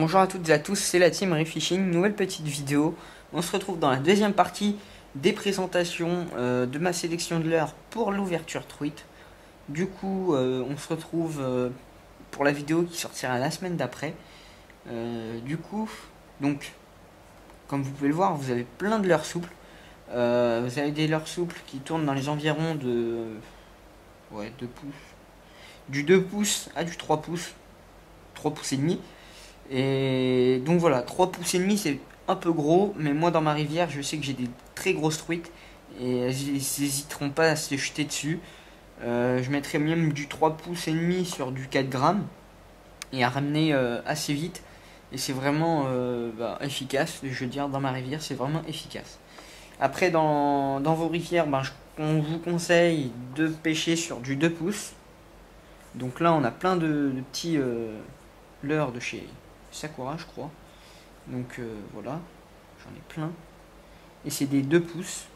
Bonjour à toutes et à tous, c'est la team Refishing, nouvelle petite vidéo. On se retrouve dans la deuxième partie des présentations de ma sélection de leurres pour l'ouverture truite. Du coup, on se retrouve pour la vidéo qui sortira la semaine d'après. Donc, comme vous pouvez le voir, vous avez plein de leurres souples. Vous avez des leurres souples qui tournent dans les environs de 2 pouces. Du 2 pouces à du 3 pouces. 3 pouces et demi. Et donc voilà, 3 pouces et demi c'est un peu gros, mais moi dans ma rivière je sais que j'ai des très grosses truites et elles n'hésiteront pas à se jeter dessus. Je mettrai même du 3 pouces et demi sur du 4 grammes et à ramener assez vite. Et c'est vraiment efficace, je veux dire, dans ma rivière c'est vraiment efficace. Après dans vos rivières, on vous conseille de pêcher sur du 2 pouces. Donc là on a plein de petits leurres de chez Sakura je crois. Donc voilà, j'en ai plein. Et c'est des 2 pouces.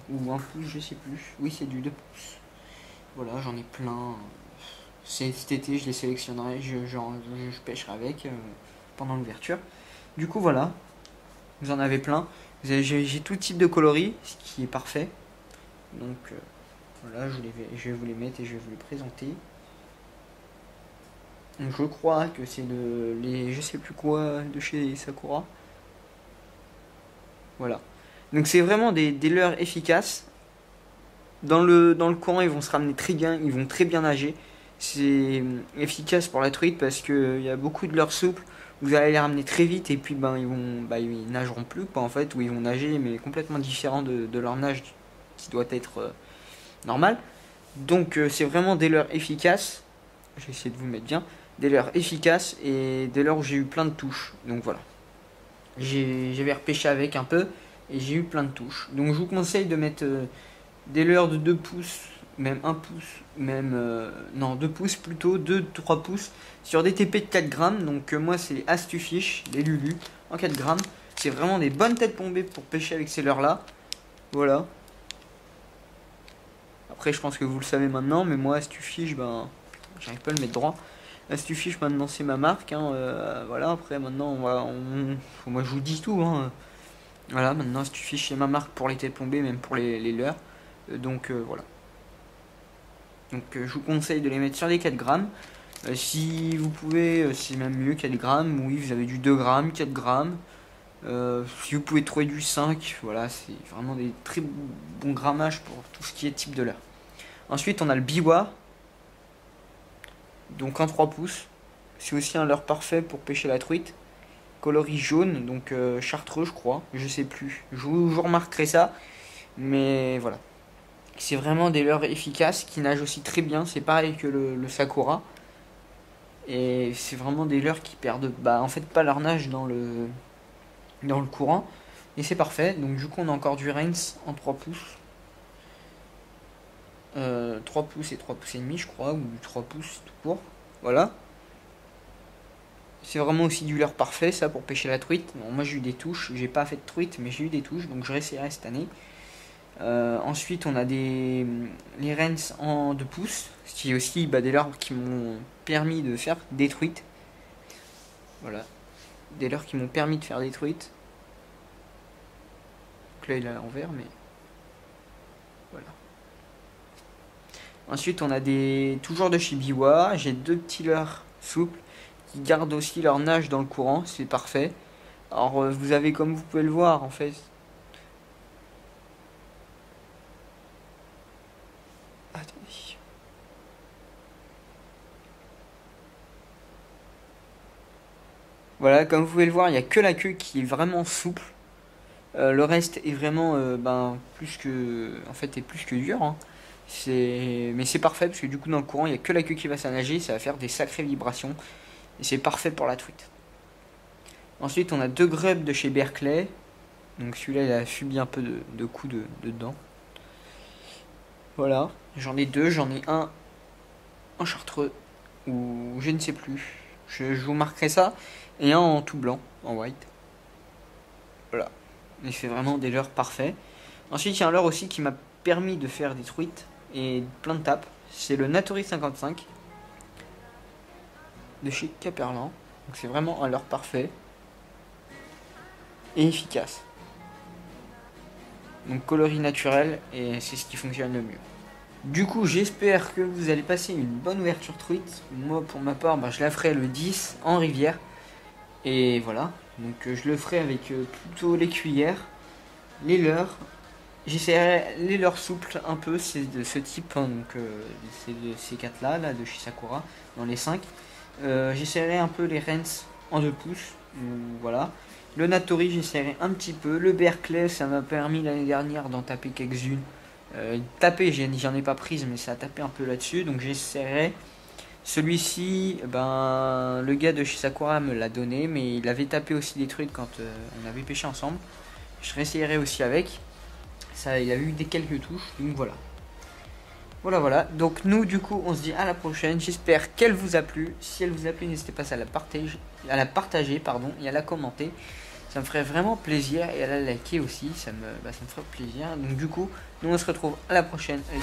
Ou 1 pouce, je sais plus. Oui, c'est du 2 pouces. Voilà, j'en ai plein. Cet été, je les sélectionnerai, je pêcherai avec pendant l'ouverture. Du coup, voilà, vous en avez plein. J'ai tout type de coloris, ce qui est parfait. Donc voilà, je vais vous les mettre et je vais vous les présenter. Donc, je crois que c'est les je sais plus quoi de chez Sakura. Voilà. Donc c'est vraiment des leurres efficaces. Dans le courant, ils vont se ramener très bien, ils vont très bien nager. C'est efficace pour la truite parce que il y a beaucoup de leurres souples. Vous allez les ramener très vite et puis ils nageront plus quoi en fait, ou ils vont nager mais complètement différent de leur nage qui doit être normal. Donc c'est vraiment des leurres efficaces. Je vais essayer de vous mettre bien. Des leurres efficaces et des leurres où j'ai eu plein de touches. Donc voilà. J'avais repêché avec un peu et j'ai eu plein de touches. Donc je vous conseille de mettre des leurres de 2 pouces, même 1 pouce, non 2 pouces plutôt, 2-3 pouces sur des TP de 4 grammes. Donc moi c'est Astufish, les Lulu en 4 grammes. C'est vraiment des bonnes têtes bombées pour pêcher avec ces leurres là. Voilà. Après je pense que vous le savez maintenant, mais moi Astufish, j'arrive pas à le mettre droit. Astufish maintenant c'est ma marque, hein, voilà. Après maintenant moi je vous dis tout, hein. Voilà, maintenant Astufish c'est ma marque pour les têtes plombées, même pour les leurres. Donc voilà. Donc je vous conseille de les mettre sur les 4 grammes. Si vous pouvez, c'est même mieux 4 grammes. Oui, vous avez du 2 grammes, 4 grammes. Si vous pouvez trouver du 5, voilà, c'est vraiment des très bons grammages pour tout ce qui est type de leurre. Ensuite, on a le biwa. Donc en 3 pouces. C'est aussi un leurre parfait pour pêcher la truite. Coloris jaune, donc chartreux je crois, je sais plus. Je vous remarquerai ça. Mais voilà. C'est vraiment des leurres efficaces qui nagent aussi très bien. C'est pareil que le Sakura. Et c'est vraiment des leurres qui perdent en fait pas leur nage dans le courant. Et c'est parfait. Donc du coup on a encore du Reigns en 3 pouces. 3 pouces et 3 pouces et demi je crois, ou 3 pouces tout court. Voilà. C'est vraiment aussi du leurre parfait ça pour pêcher la truite. Bon, moi j'ai eu des touches, j'ai pas fait de truite mais j'ai eu des touches, donc je réessayerai cette année. Ensuite on a les Rens en 2 pouces, ce qui est aussi des leurres qui m'ont permis de faire des truites. Voilà, des leurres qui m'ont permis de faire des truites. Donc là il est à l'envers, mais voilà. Ensuite on a toujours de chez Biwa, j'ai 2 petits leurres souples qui gardent aussi leur nage dans le courant, c'est parfait. Alors vous avez, comme vous pouvez le voir en fait, attendez. Voilà, comme vous pouvez le voir, il n'y a que la queue qui est vraiment souple. Le reste est vraiment plus que dur, hein. Mais c'est parfait parce que du coup dans le courant il n'y a que la queue qui va s'anager, ça va faire des sacrées vibrations et c'est parfait pour la truite. Ensuite on a 2 grubs de chez Berkeley. Donc celui-là il a subi un peu de coups dedans. Voilà, j'en ai 2, j'en ai un en chartreux ou je ne sais plus. Je vous marquerai ça, et un en tout blanc, en white. Voilà, il fait vraiment des leurres parfaits. Ensuite il y a un leurre aussi qui m'a permis de faire des truites et plein de tapes. C'est le Natori 55 de chez Caperlan. Donc c'est vraiment un leurre parfait et efficace. Donc coloris naturel, et c'est ce qui fonctionne le mieux. Du coup, j'espère que vous allez passer une bonne ouverture truite. Moi, pour ma part, je la ferai le 10 en rivière. Et voilà. Donc je le ferai avec plutôt les cuillères, les leurres. J'essaierai les leurres souples un peu, c'est de ce type, hein, donc c'est de ces 4 là, de chez Sakura, dans les 5. J'essaierai un peu les Rens en 2 pouces, voilà. Le Natori, j'essaierai un petit peu. Le Berkeley, ça m'a permis l'année dernière d'en taper quelques-unes. Taper, j'en ai pas prise, mais ça a tapé un peu là-dessus, donc j'essaierai. Celui-ci, le gars de chez Sakura me l'a donné, mais il avait tapé aussi des trucs quand on avait pêché ensemble. Je réessayerai aussi avec. Ça, il a eu quelques touches, donc voilà. Voilà. Donc nous, du coup, on se dit à la prochaine. J'espère qu'elle vous a plu. Si elle vous a plu, n'hésitez pas à la partager, et à la commenter. Ça me ferait vraiment plaisir, et à la liker aussi. Ça me ferait plaisir. Donc du coup, nous on se retrouve à la prochaine. Allez,